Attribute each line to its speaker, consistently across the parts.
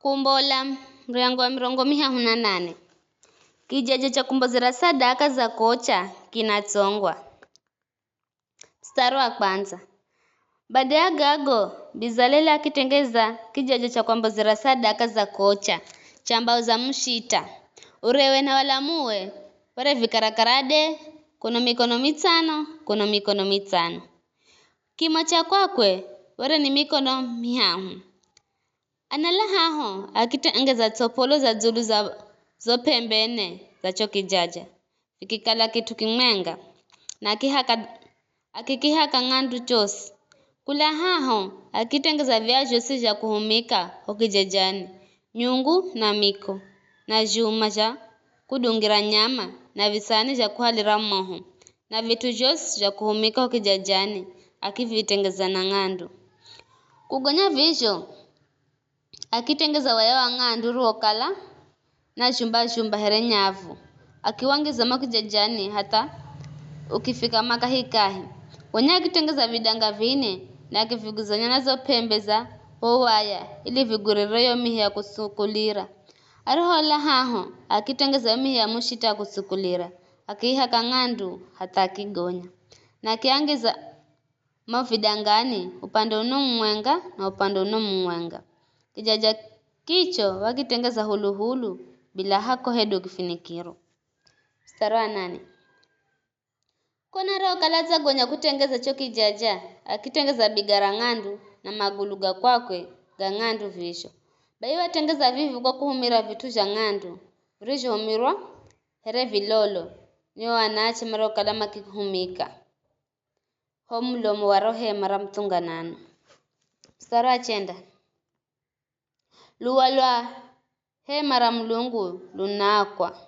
Speaker 1: Kumbola mrengo wa mirongo mihahu na nane. Kijajo cha kumbozera sadaka za kocha kinatsongwa. Mstari wa kwanza. Baada ya gago, Bizaleli akitengeza kijajo cha kumbozera sadaka za kocha cha mbao za mshita. Urewe na walamue, wale vikarakarade, kuno mikono mitano. Kimo cha kwakwe, wale ni mikono mihahu. Anala haho, akitengeza topolo za zulu za zopembene za chokijaja. Fikikala kitu kimwenga. Na akikihaka ng'andu chosi. Kula haho, akitengeza viajo sija kuhumika hokijajani. Nyungu na miko. Na juma ja kudungira nyama na visani ja kuhalira moho. Na vitu josi ja kuhumika hokijajani. Akivitengeza na ng'andu. Kugonya vijo. Akitengeza waya wa ng'andu ruokala na jumba here nyavu. Akiwangiza makijajani hata ukifika makahikahi. Wanya akitengeza vidanga vine na akiviguzanya nazo pembe za waya ili vigurereyo mihi ya kusukulira. Arihola haho akitengeza mihi ya mushita kusukulira. Akihaka ng'andu hata akigonya. Na akiangiza mavidangani upande uno mwenga na upande uno mwenga. Kijaja kicho wakitengeza hulu bila hako hedo kifinikiro. Mstari wa 8. Kona rao kalaza gonya kutengeza choki jaja. Akitengeza bigara ng'andu na maguluga kwakwe ga ng'andu visho. Bai watengeza vivi kwa kuhumira vitu ja ng'andu. Visho humirwa here vilolo. Niyo wanaache mara kalama kikuhumika. Homulomo warohe mara mtunga nano. Mstari wa 9. Luwalwa he mara mlungu lunakwa.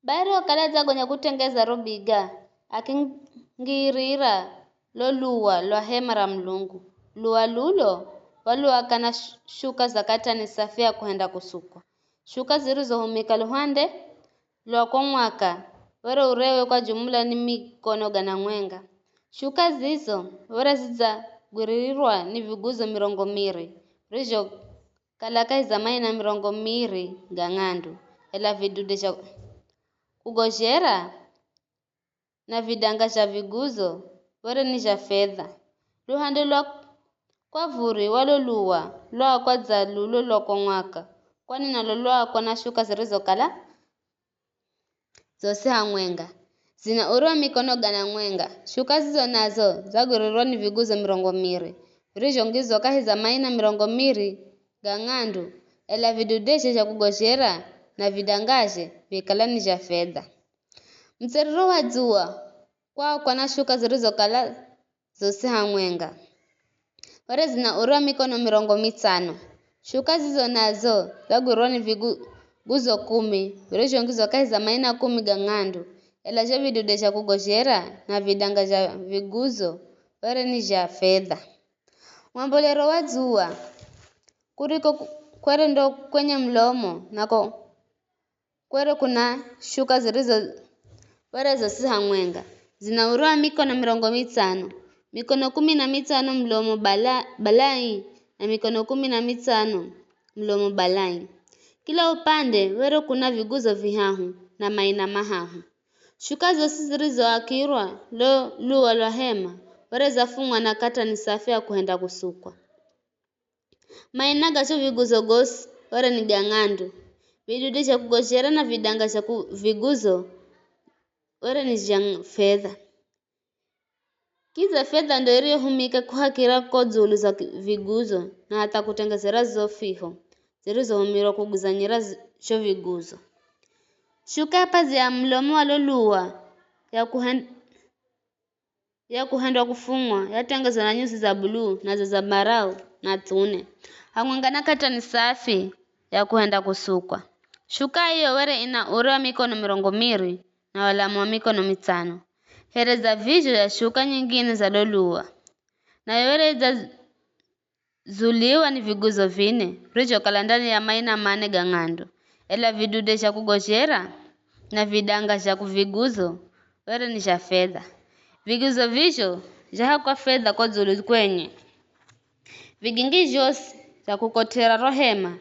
Speaker 1: Bairo kalaza gonya kutengeza robiga. Akingirira lo luwa lwa he mara mlungu. Luwa lulo waluwa kana shuka za katani safia kuhenda kusukwa. Shuka zilizohumika luhande lwa kwa mwaka. Were urewe kwa jumla ni mikono gana mwenga. Shuka zizo were ziza gwiririrwa ni viguzo mirongo miri. Rijo kalakai zamani na mirongo miri ga ng'andu. Ela vidude cha kugojera na vidanga cha viguzo were ni ja fedha. Luhande lwa kwa vuri waloluwa lwa kwa za lulo lwa kwa mwaka. Kwani nalolwa kwa na shuka zirizo kala zose hamwenga. Zina urwa mikono gana mwenga. Shuka zizo nazo za gwiririrwa ni viguzo mirongo miri. Rijo ngizo kahi zamani na mirongo miri ga ng'andu. Ela vidudeshe cha kugojera na vidangaje vikala ni ja fedha. Mserero wa jua kwa na shuka zirizo kala zose hamwenga. Ware zina urwa mikono mirongo mitano. Shuka zizo nazo za gwiririrwa ni viguzo 10. Rijo ngizo kahi zamani na 10 ga ng'andu. Ela jo vidudesha kugojera na vidanga ja viguzo ware ni ja fedha. Mwambolero wa jua kuriko kwere ndo kwenye mlomo nako kwere kuna shuka zirizo ware zose hamwenga. Zina urwa mikono mirongo mitano. Mikono 15 mlomo balai na mikono 15 mlomo balai. Kila upande were kuna viguzo vihahu na maina mahahu. Shuka zose zirizo akirwa luwa lwa hema ware zafungwa na kata ni safia kuhenda kusukwa. Maina gacho viguzo gosi ware ni ga ng'andu. Vidude cha kugojera na vidanga cha viguzo ware ni ja fedha. Kiza fedha ndo iri humika kuhakira ko zulu za viguzo na hata kutengezera zofiho. Zirizo humiro kuguzanyira cho viguzo. Shuka pazi ya mlomo waloluwa ya kuhendwa kufungwa yatengezwa na nyuzi za bluu na za zambarau na tune. Hamwengana kata ni safi ya kuhenda kusukwa. Shuka hiyo were ina urwa mikono mirongo miri na walamu wa mikono mitano. Here za vijo ya shuka nyingine za loluwa. Na were za zuliwa ni viguzo vine. Rijo kalandani ya maina mane ga ng'andu. Ela vidude cha kugojera na vidanga cha kuviguzo were ni ja fedha. Viguzo vijo jaha kwa fedha kwa zulu kwenye. Vigingi josi za kukotera rohema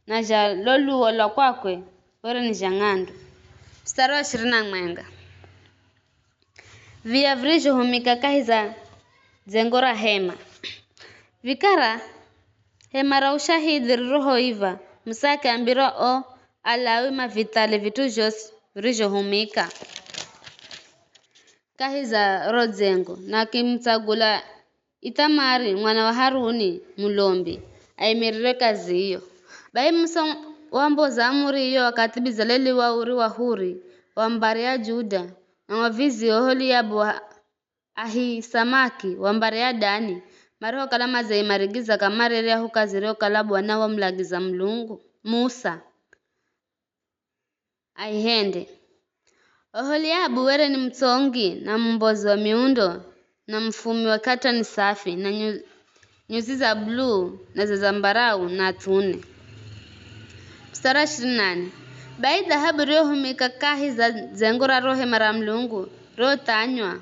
Speaker 1: na ja loluo lwa kwakwe were ni ja ng'andu. Mstari wa 21. Via virizhohumika kahi za dzengo ra hema. Vikara hema ra ushahidi rirohoiva msake ambira o alawi mavitale vitu vyose virizhohumika kahi za ro dzengo na kimtsagula Itamari mwana wa Haruni mulombi aimirire kazi hiyo. Bai Musa wamboza amuri hiyo wakati Bezaleli wa Uri wa Huri wa mbari ya Juda na wavizi Oholiabu wa Ahisamaki wa mbari ya Dani mariho kala mazei marigiza kamarere ya hukazireo kala Bwana wa mlagiza Mlungu Musa aihende. Oholiabu were ni mtongi na mbozi wa miundo na mfumi wa katani safi na nyuzi za bluu na za zambarau na tune. Mstari 28. Bai dhahabu riyohumika kahi za dzengo ra rohema ra Mlungu rotanywa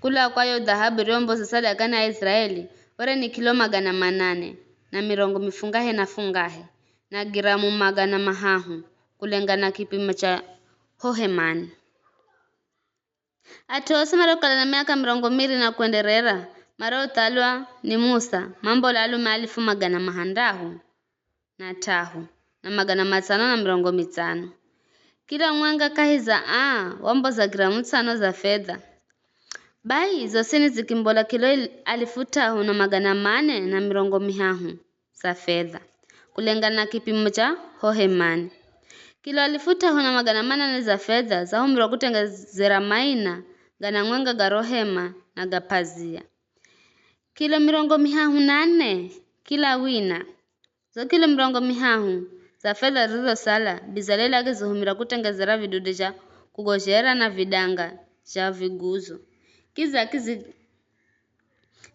Speaker 1: kula kwayo dhahabu riyomboza sadaka na Israeli were ni kilo 800 na mirongo mifungahe na fungahe na giramu 500 kulengana kipimo cha hohemani. Atose marokala na miaka 200 na kuenderera maro talwa ni Musa mambo lalu 1,500 na tahu na 550. Kila mwenga kahi za wamboza gramu 5 za fedha. Bai zosini zikimbola kilo 1,500 na 450 za fedha kulengana na kipimo cha hohemani. Kilo 1,500 na 400 za fedha za humiro kutengezera maina gana mwenga garohema na gapazia. Kilo 400 kila wina. Zo kilo 400 za fedha zizo sala Bezaleli akizuhumira kutengezera vidude ja kugojera na vidanga ja viguzo.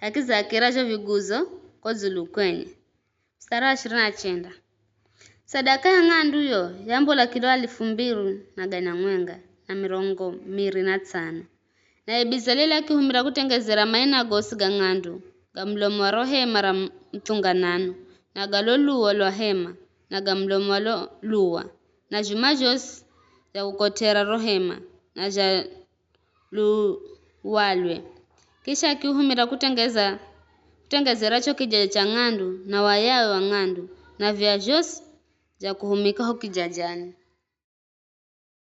Speaker 1: Akiza akira ja viguzo kozulu kwenye. Mstari wa 29. Sadaka ya ng'andu yo yambola kilo 2,000 na gana mwenga na 25. Na Bezaleli akihumira kutengezera maina gosi ga ng'andu ga mlomo wa rohema ra mtunganano na galoluo lwa hema na ga mlomo wa luwa na juma josi ya kukotera rohema na ja luwalwe. Kisha akihumira kutengezera cho kijaja cha ng'andu na wayawe wa ng'andu na vya josi ja kuhumika ho kijajani.